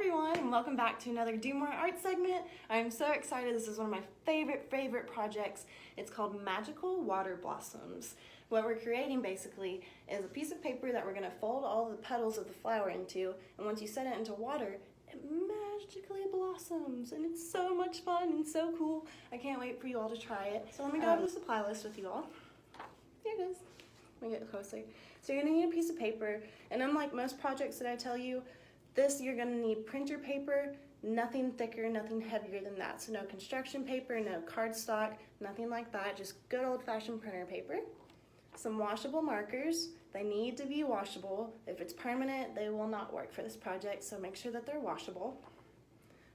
everyone, and welcome back to another Do More Art segment. I'm so excited. This is one of my favorite projects. It's called Magical Water Blossoms. What we're creating basically is a piece of paper that we're going to fold all the petals of the flower into, and once you set it into water, it magically blossoms, and it's so much fun and so cool. I can't wait for you all to try it. So let me go over the supply list with you all. Here it is. Let me get closer. So you're going to need a piece of paper, and unlike most projects that I tell you, this you're going to need printer paper, nothing thicker, nothing heavier than that. So no construction paper, no cardstock, nothing like that, just good old-fashioned printer paper. Some washable markers. They need to be washable. If it's permanent, they will not work for this project, so make sure that they're washable.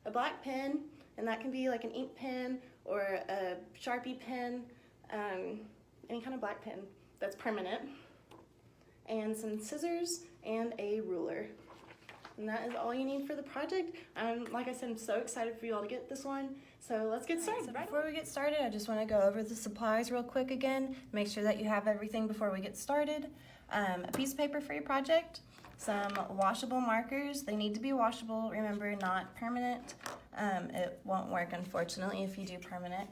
A black pen, and that can be like an ink pen or a Sharpie pen, any kind of black pen that's permanent. And some scissors and a ruler. And that is all you need for the project. Like I said, I'm so excited for you all to get this one. So let's get started. So before we get started, I just want to go over the supplies real quick again. Make sure that you have everything before we get started. A piece of paper for your project, some washable markers. They need to be washable, remember, not permanent. It won't work, unfortunately, if you do permanent.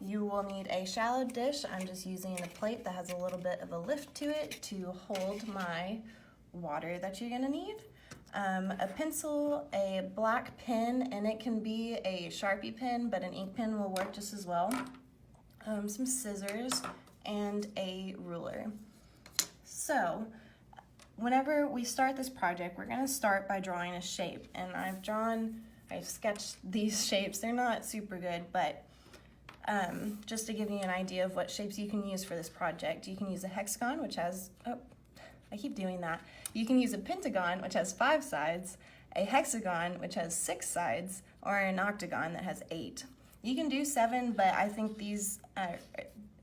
You will need a shallow dish. I'm just using a plate that has a little bit of a lift to it to hold my water that you're gonna need. A pencil, a black pen, and it can be a Sharpie pen, but an ink pen will work just as well. Some scissors, and a ruler. So, whenever we start this project, we're gonna start by drawing a shape. And I've sketched these shapes. They're not super good, but just to give you an idea of what shapes you can use for this project, you can use a hexagon, which has, I keep doing that. You can use a pentagon, which has 5 sides, a hexagon, which has 6 sides, or an octagon that has 8. You can do 7, but I think these are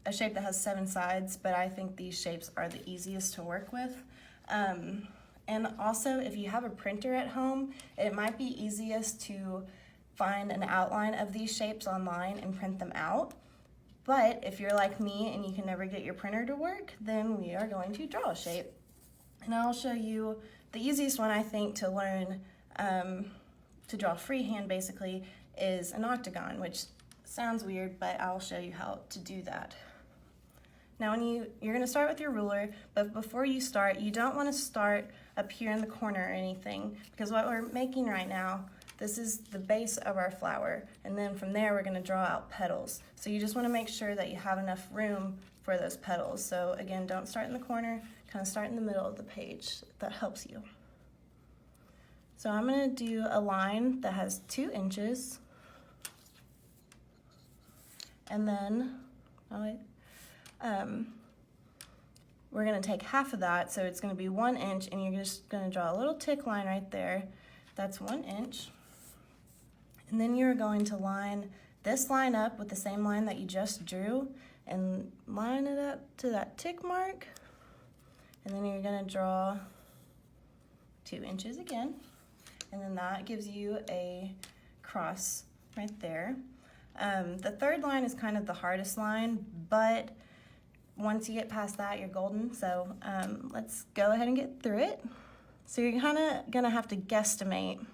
a shape that has 7 sides, but I think these shapes are the easiest to work with. And also, if you have a printer at home, it might be easiest to find an outline of these shapes online and print them out. But if you're like me and you can never get your printer to work, then we are going to draw a shape. And I'll show you the easiest one, I think, to learn to draw freehand basically is an octagon, which sounds weird, but I'll show you how to do that. Now you're gonna start with your ruler, but before you start, you don't wanna start up here in the corner or anything, because what we're making right now, this is the base of our flower, and then from there we're gonna draw out petals. So you just wanna make sure that you have enough room for those petals. So again, don't start in the corner, kind of start in the middle of the page. That helps you. So I'm gonna do a line that has 2 inches, and then we're gonna take half of that, so it's gonna be 1 inch, and you're just gonna draw a little tick line right there. That's 1 inch. And then you're going to line this line up with the same line that you just drew and line it up to that tick mark. And then you're gonna draw 2 inches again. And then that gives you a cross right there. The third line is kind of the hardest line, but once you get past that, you're golden. So let's go ahead and get through it. So you're kind of gonna have to guesstimate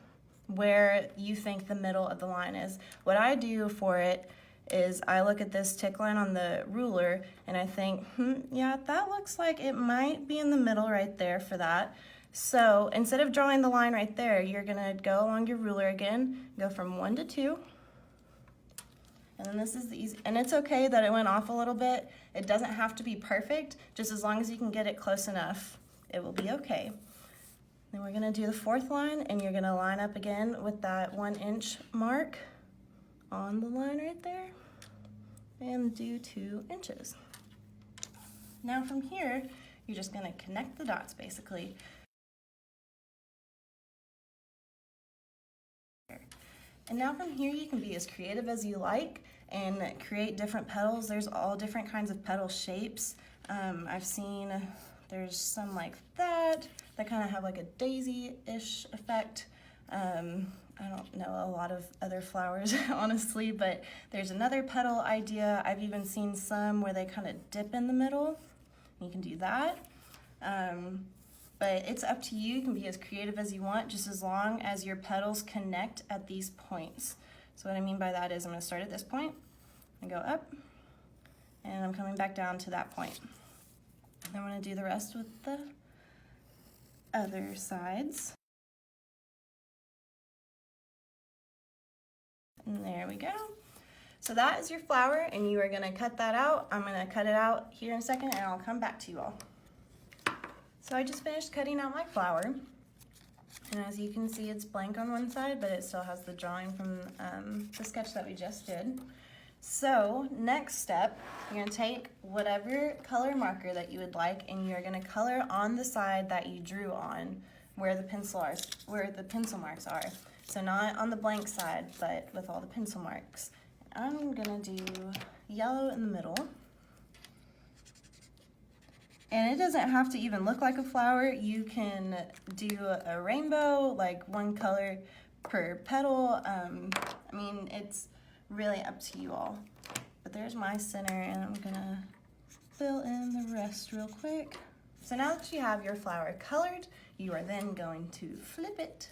where you think the middle of the line is. What I do for it is I look at this tick line on the ruler and I think, yeah, that looks like it might be in the middle right there for that. So instead of drawing the line right there, you're gonna go along your ruler again, go from 1 to 2. And then this is the easy, and it's okay that it went off a little bit. It doesn't have to be perfect, just as long as you can get it close enough, it will be okay. Then we're gonna do the 4th line, and you're gonna line up again with that 1 inch mark on the line right there, and do 2 inches. Now from here, you're just gonna connect the dots basically. And now from here, you can be as creative as you like and create different petals. There's all different kinds of petal shapes. I've seen there's some like that kind of have like a daisy-ish effect. I don't know a lot of other flowers, honestly, but there's another petal idea. I've even seen some where they kind of dip in the middle. You can do that. but it's up to you. You can be as creative as you want, just as long as your petals connect at these points. So what I mean by that is I'm going to start at this point and go up, and I'm coming back down to that point. I'm going to do the rest with the other sides. And there we go. So that is your flower, and you are going to cut that out. I'm going to cut it out here in a second, and I'll come back to you all. So I just finished cutting out my flower, and as you can see, it's blank on one side, but it still has the drawing from the sketch that we just did. So next step, you're going to take whatever color marker that you would like, and you're going to color on the side that you drew on, where the pencil marks are. So not on the blank side, but with all the pencil marks. I'm going to do yellow in the middle. And it doesn't have to even look like a flower. You can do a rainbow, like one color per petal. I mean, it's really up to you all. But there's my center, and I'm gonna fill in the rest real quick. So now that you have your flower colored, you are then going to flip it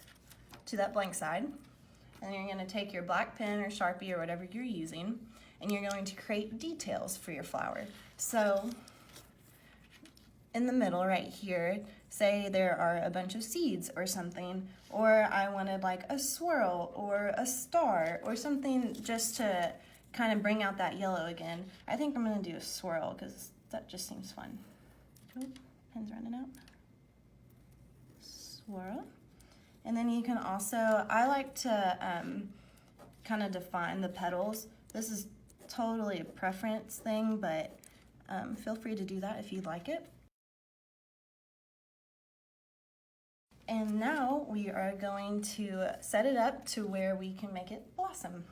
to that blank side. And you're gonna take your black pen or Sharpie or whatever you're using, and you're going to create details for your flower. So in the middle right here, say there are a bunch of seeds or something, or I wanted like a swirl or a star or something just to kind of bring out that yellow again. I think I'm gonna do a swirl because that just seems fun. Oh, pen's running out. Swirl. And then you can also, I like to kind of define the petals. This is totally a preference thing, but feel free to do that if you'd like it. And now we are going to set it up to where we can make it blossom.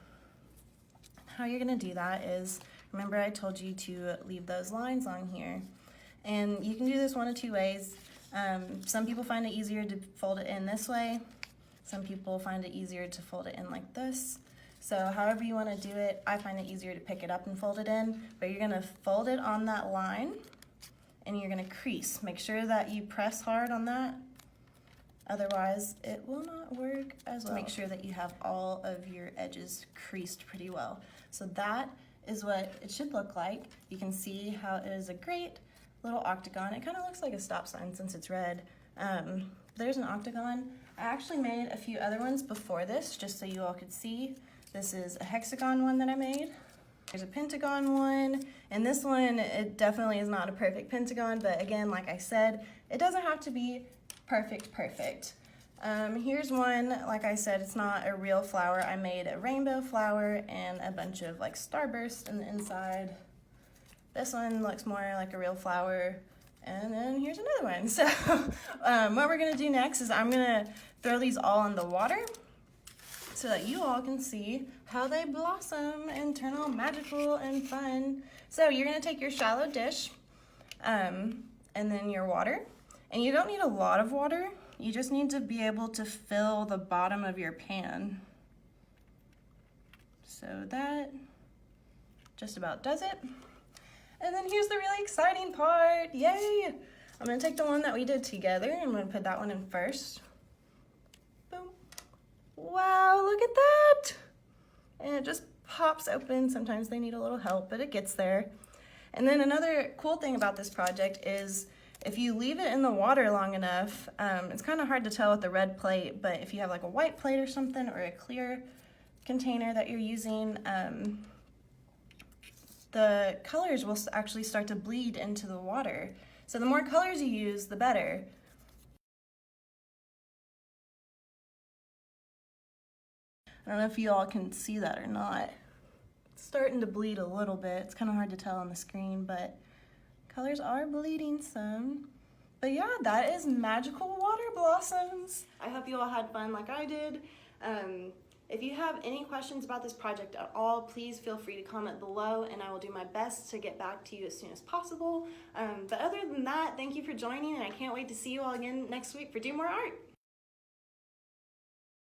How you're gonna do that is, remember I told you to leave those lines on here. And you can do this one of two ways. Some people find it easier to fold it in this way. Some people find it easier to fold it in like this. So however you wanna do it, I find it easier to pick it up and fold it in, but you're gonna fold it on that line and you're gonna crease. Make sure that you press hard on that. Otherwise, it will not work as well. Make sure that you have all of your edges creased pretty well. So that is what it should look like. You can see how it is a great little octagon. It kind of looks like a stop sign since it's red. There's an octagon. I actually made a few other ones before this, just so you all could see. This is a hexagon one that I made. There's a pentagon one, and this one, it definitely is not a perfect pentagon, but again, like I said, it doesn't have to be perfect. Here's one, like I said, it's not a real flower. I made a rainbow flower and a bunch of like starbursts in the inside. This one looks more like a real flower. And then here's another one. So what we're gonna do next is I'm gonna throw these all in the water so that you all can see how they blossom and turn all magical and fun. So you're gonna take your shallow dish and then your water. And you don't need a lot of water. You just need to be able to fill the bottom of your pan. So that just about does it. And then here's the really exciting part, yay! I'm gonna take the one that we did together and I'm gonna put that one in first. Boom. Wow, look at that! And it just pops open. Sometimes they need a little help, but it gets there. And then another cool thing about this project is if you leave it in the water long enough, it's kind of hard to tell with the red plate, but if you have like a white plate or something or a clear container that you're using, the colors will actually start to bleed into the water. So the more colors you use, the better. I don't know if you all can see that or not. It's starting to bleed a little bit. It's kind of hard to tell on the screen, but colors are bleeding some. But yeah, that is magical water blossoms. I hope you all had fun like I did. If you have any questions about this project at all, please feel free to comment below and I will do my best to get back to you as soon as possible. But other than that, thank you for joining and I can't wait to see you all again next week for Do More Art.